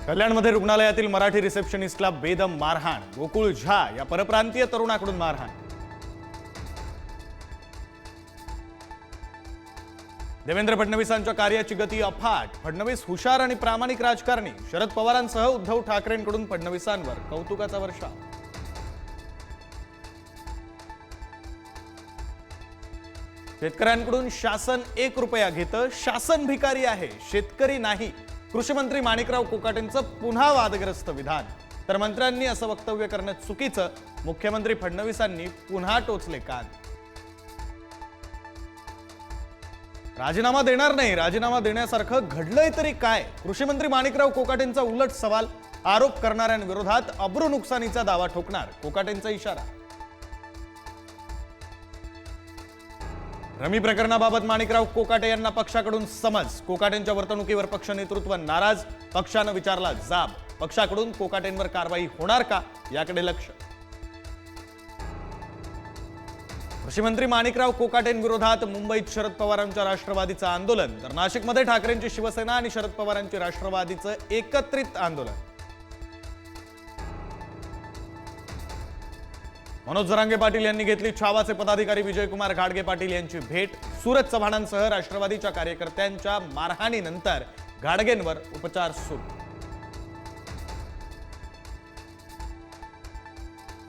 कल्याणमध्ये रुग्णालयातील मराठी रिसेप्शनिस्टला बेदम मारहाण, गोकुळ झा या परप्रांतीय तरुणाकडून मारहाण। देवेंद्र फडणवीसांच्या कार्याची गती अफाट, फडणवीस हुशार आणि प्रामाणिक राजकारणी, शरद पवारांसह उद्धव ठाकरेंकडून फडणवीसांवर कौतुकाचा वर्षाव। शेतकऱ्यांकडून शासन 1 रुपया घेतं, शासन भिकारी आहे, शेतकरी नाही। कृषी मंत्री माणिकराव कोकाटेंचं पुन्हा वादग्रस्त विधान, तर मंत्र्यांनी असं वक्तव्य करणं चुकीचं, मुख्यमंत्री फडणवीसांनी पुन्हा टोचले कान। राजीनामा देणार नाही, राजीनामा देण्यासारखं घडलंय तरी काय? कृषी मंत्री माणिकराव कोकाटेंचा उलट सवाल, आरोप करणाऱ्यांविरोधात अब्रू नुकसानीचा दावा ठोकणार, कोकाटेंचा इशारा। रमी प्रकरणाबाबत माणिकराव कोकाटे यांना पक्षाकडून समज, कोकाटेंच्या वर्तणुकीवर पक्ष नेतृत्व नाराज, पक्षानं विचारला जाब, पक्षाकडून कोकाटेंवर कारवाई होणार का याकडे लक्ष। कृषी मंत्री माणिकराव कोकाटेंविरोधात मुंबईत शरद पवारांच्या राष्ट्रवादीचं आंदोलन, तर नाशिकमध्ये ठाकरेंची शिवसेना आणि शरद पवारांची राष्ट्रवादीचं एकत्रित आंदोलन। मनोज जरांगे पाटील यांनी घेतली छावाचे पदाधिकारी विजयकुमार घाडगे पाटील यांची भेट, सूरज चव्हाणांसह राष्ट्रवादीच्या कार्यकर्त्यांच्या मारहाणीनंतर घाडगेंवर उपचार सुरू।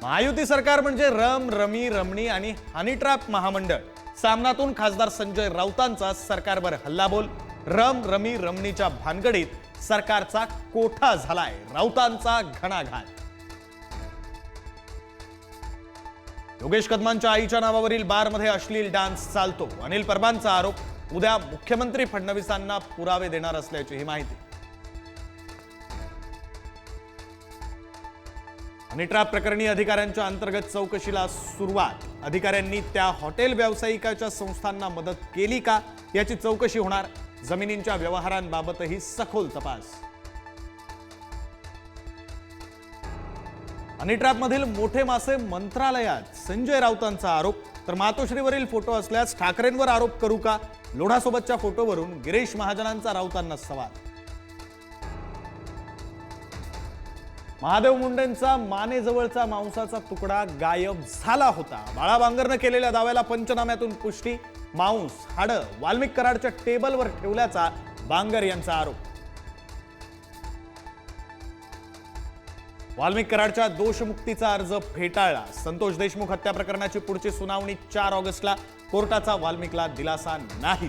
महायुती सरकार म्हणजे रम रमी रमणी आणि हनी ट्रॅप महामंडळ। सामनातून खासदार संजय राऊतांचा सरकारवर हल्लाबोल, रम रमी रमणीच्या भानगडीत सरकारचा कोठा झालाय, राऊतांचा घणाघात। योगेश कदमांच्या आईच्या नावावरील बारमध्ये अश्लील डान्स चालतो, अनिल परबांचा आरोप, उद्या मुख्यमंत्री फडणवीसांना पुरावे देणार असल्याची ही माहिती। हनी ट्रॅप प्रकरणी अधिकाऱ्यांच्या अंतर्गत चौकशीला सुरुवात, अधिकाऱ्यांनी त्या हॉटेल व्यावसायिकाच्या संस्थांना मदत केली का याची चौकशी होणार, जमिनींच्या व्यवहारांबाबतही सखोल तपास। हनी ट्रॅपमधील मोठे मासे मंत्रालयात, संजय राऊतांचा आरोप, तर मातोश्रीवरील फोटो असल्यास ठाकरेंवर आरोप करू का, लोढासोबतच्या फोटोवरून गिरीश महाजनांचा राऊतांना सवाल। महादेव मुंडेंचा मानेजवळचा मांसाचा तुकडा गायब झाला होता, बाळा बांगरनं केलेल्या दाव्याला पंचनाम्यातून पुष्टी, मांस हाडं वाल्मिक कराडच्या टेबलवर ठेवल्याचा बांगर यांचा आरोप। वाल्मिक कराडच्या दोषमुक्तीचा अर्ज फेटाळला, संतोष देशमुख हत्या प्रकरणाची पुढची सुनावणी 4 ऑगस्टला, कोर्टाचा वाल्मिकला दिलासा नाही।